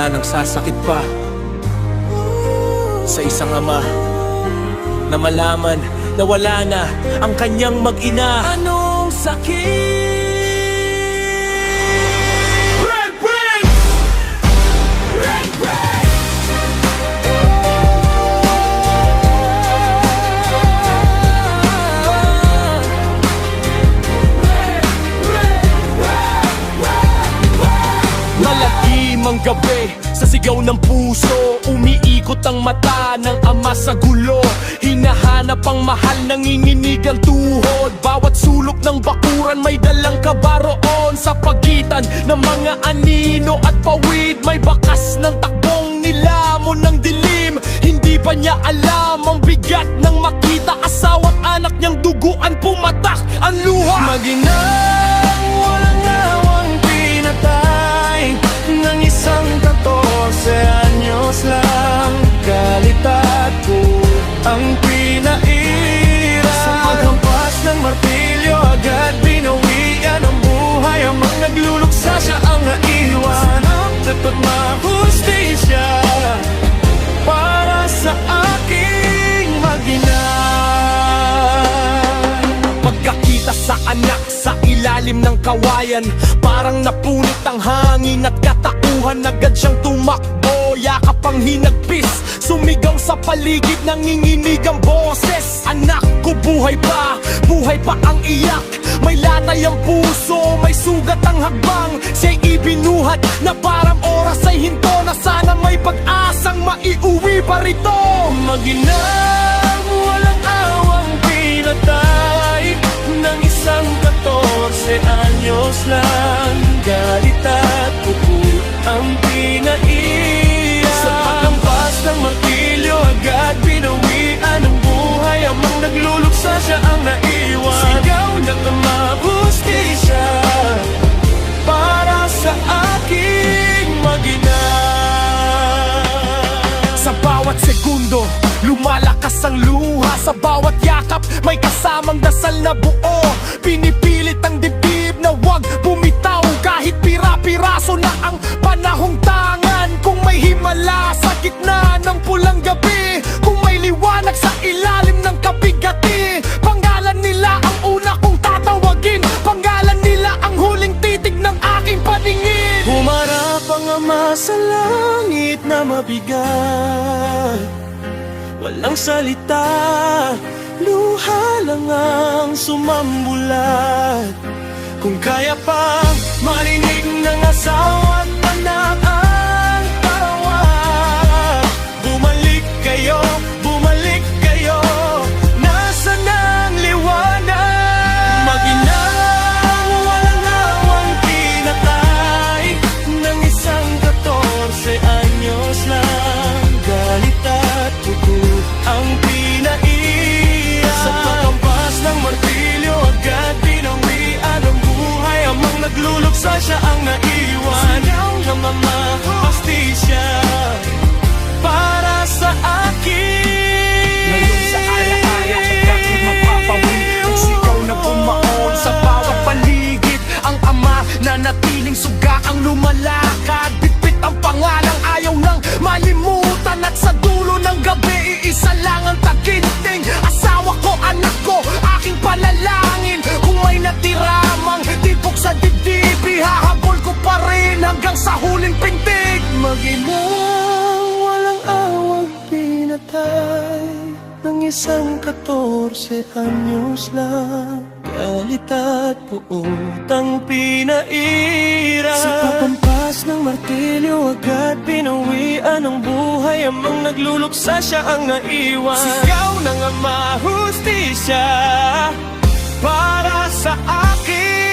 Wala nang sasakit pa sa isang ama na malaman na wala na ang kanyang mag-ina. Anong sakit? Malagim ang gabi sa sigaw ng puso, umiikot ang mata ng ama sa gulo. Hinahanap ang mahal, nanginginig ang tuhod. Bawat sulok ng bakuran may dalang kabaroon. Sa pagitan ng mga anino at pawid, may bakas ng takbong nilamon ng dilim. Hindi pa niya alam ang bigat ng makita asawa't anak niyang duguan, pumatak ang luha. Maginang walang awang pinatay ng isang 14 anyos lang. Kalidad ko ang pinaira. Sa paghampas ng martilyo, agad binawian ang buhay. Ang mga nagluluksa, siya ang naiwan. Dapat mahustisya para sa aking mag-ina. Pagkakita sa anak sa ilalim ng kawayan, parang napunit ang hangin at katauhan. Agad siyang tumakbo, yakap ang hinagpis, sumigaw sa paligid, nanginginig ang boses. Anak ko, buhay pa ang iyak. May latay ang puso, may sugat ang hagbang. Siya'y ibinuhat na parang oras ay hinto, na sana may pag-asang maiuwi pa rito. Maginang walang awang pinatay ng isang 14 anyos lang. Galit at pupul ang pinaira. Sa paghampas ng martilyo, agad binawian ang buhay. Amang nagluluksa, siya ang naiwan. Sigaw ng mahustisya para sa aking mag-ina. Sa bawat segundo, lumalakas ang luha. Sa bawat yakap, may kasamang dasal na buo. Pinipilit ang dibdib na wag bumitaw, kahit pira-piraso na ang panahong tangan. Kung may himala sa gitna ng pulang gabi, kung may liwanag sa ilalim ng kabigati, pangalan nila ang una kong tatawagin, pangalan nila ang huling titig ng aking paningin. Humarap ang ama sa langit na mabigat, walang salita, luha lang ang sumambulat. Kung kaya pang marinig ng asawa at anak ang tawag, bumalik kayo, nasaan ang liwanag? Maginang walang awang pinatay ng isang 14 anyos lang. Galit at pupul ang pinaira. Sa paghampas ng martilyo, agad binawian ang buhay. Amang nagluluksa, siya ang naiwan. Sigaw na mamahustisya para sa akin. Ngayon sa ala-ala, agad mapapawid. Sigaw na bumaon sa bawat paligid. Ang ama na natiling suga ang lumalakad. Bitbit ang pangalang ayaw nang malimutan. At sa dulo ng gabi, iisa lang ang taginting. Asawa ko, anak ko, aking panalangin. Kung may natiramang tibok sa dibdib, ihahabol ko pa rin hanggang sa huling pintig. Maginang walang awang pinatay ng isang 14 anyos lang. Galit at puot ang pinaira. Sa paghampas ng martilyo, agad binawian ang buhay. Amang nagluluksa, siya ang naiwan. Sigaw ng mahustisya para sa akin.